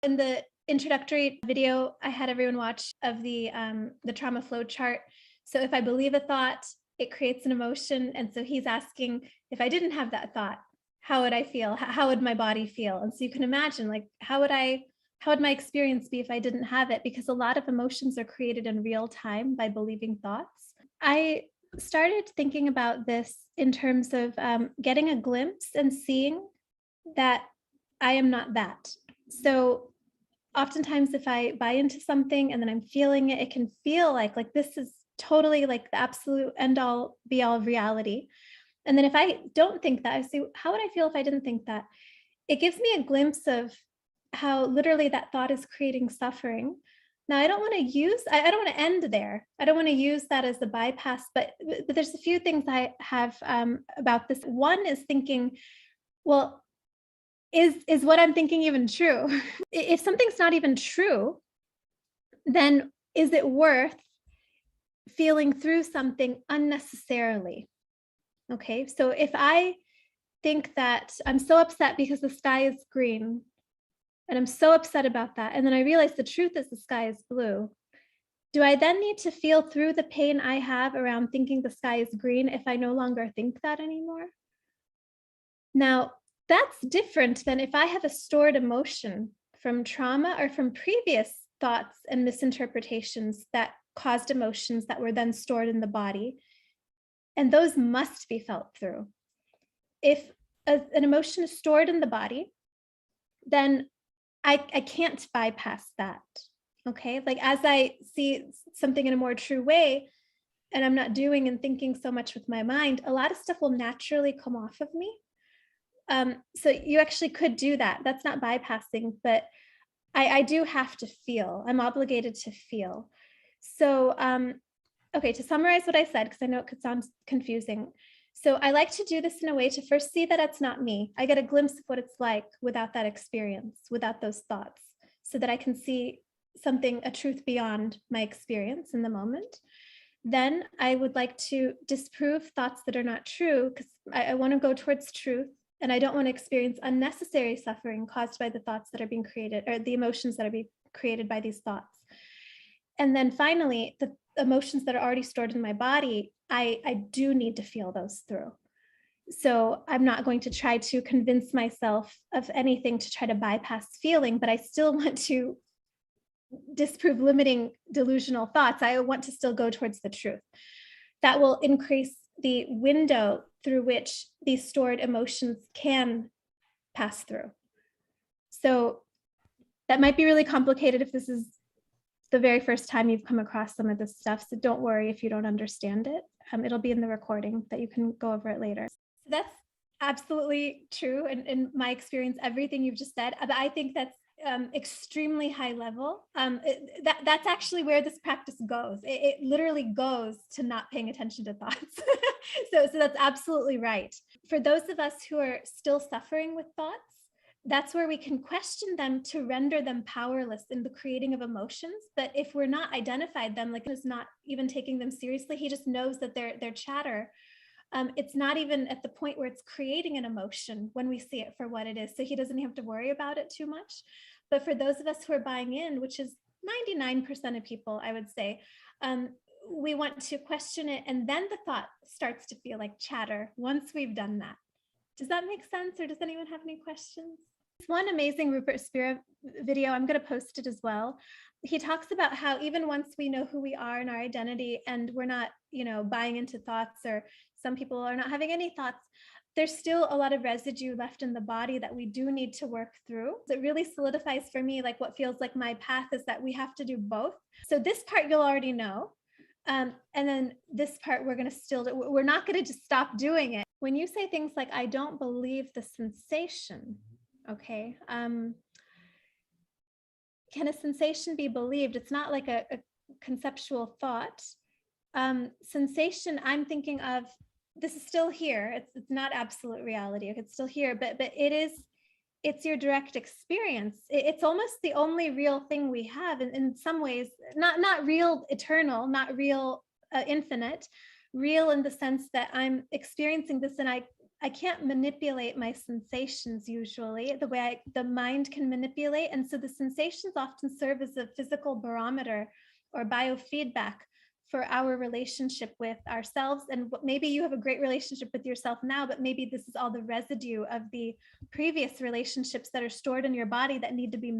In the introductory video I had everyone watch of the trauma flow chart. So if I believe a thought, it creates an emotion. And so he's asking, if I didn't have that thought, how would I feel? How would my body feel? And so you can imagine, like, how would my experience be if I didn't have it? Because a lot of emotions are created in real time by believing thoughts. I started thinking about this in terms of getting a glimpse and seeing that I am not that. So oftentimes if I buy into something and then I'm feeling it, it can feel like this is totally like the absolute end all be all of reality. And then if I don't think that, I say, how would I feel if I didn't think that? It gives me a glimpse of how literally that thought is creating suffering. Now, I don't want to I don't want to end there. I don't want to use that as the bypass, but there's a few things I have about this. One is thinking, well, is what I'm thinking even true? If something's not even true, then is it worth feeling through something unnecessarily? Okay, so if I think that I'm so upset because the sky is green, and I'm so upset about that, and then I realize the truth is the sky is blue, do I then need to feel through the pain I have around thinking the sky is green if I no longer think that anymore? Now, that's different than if I have a stored emotion from trauma or from previous thoughts and misinterpretations that caused emotions that were then stored in the body. And those must be felt through. If an emotion is stored in the body, then I can't bypass that. Okay. Like as I see something in a more true way, and I'm not doing and thinking so much with my mind, a lot of stuff will naturally come off of me. So you actually could do that. That's not bypassing, but I do have to feel. I'm obligated to feel. So, okay, to summarize what I said, because I know it could sound confusing. So I like to do this in a way to first see that it's not me. I get a glimpse of what it's like without that experience, without those thoughts, so that I can see something, a truth beyond my experience in the moment. Then I would like to disprove thoughts that are not true, because I want to go towards truth. And I don't want to experience unnecessary suffering caused by the thoughts that are being created, or the emotions that are being created by these thoughts. And then finally, the emotions that are already stored in my body, I do need to feel those through. So I'm not going to try to convince myself of anything to try to bypass feeling, but I still want to disprove limiting delusional thoughts. I want to still go towards the truth. That will increase the window through which these stored emotions can pass through. So that might be really complicated if this is the very first time you've come across some of this stuff. So don't worry if you don't understand it. It'll be in the recording that you can go over it later. So that's absolutely true. And in my experience, everything you've just said, but I think that's extremely high level. That's actually where this practice goes. It literally goes to not paying attention to thoughts. So that's absolutely right. For those of us who are still suffering with thoughts, that's where we can question them to render them powerless in the creating of emotions. But if we're not identified them, like is not even taking them seriously, he just knows that they're chatter. It's not even at the point where it's creating an emotion when we see it for what it is. So he doesn't have to worry about it too much. But for those of us who are buying in, which is 99% of people, I would say, we want to question it. And then the thought starts to feel like chatter once we've done that. Does that make sense? Or does anyone have any questions? One amazing Rupert Spira video, I'm going to post it as well. He talks about how even once we know who we are and our identity, and we're not, buying into thoughts, or some people are not having any thoughts, there's still a lot of residue left in the body that we do need to work through. It really solidifies for me, like what feels like my path is that we have to do both. So this part you'll already know. And then this part we're going to still do. We're not going to just stop doing it. When you say things like, I don't believe the sensation, okay. Can a sensation be believed? It's not like a conceptual thought. Sensation, I'm thinking of, this is still here. It's not absolute reality. It's still here, but it's your direct experience. It's almost the only real thing we have in some ways, not real eternal, not real infinite, real in the sense that I'm experiencing this and I I can't manipulate my sensations usually the way the mind can manipulate. And so the sensations often serve as a physical barometer or biofeedback for our relationship with ourselves. And maybe you have a great relationship with yourself now, but maybe this is all the residue of the previous relationships that are stored in your body that need to be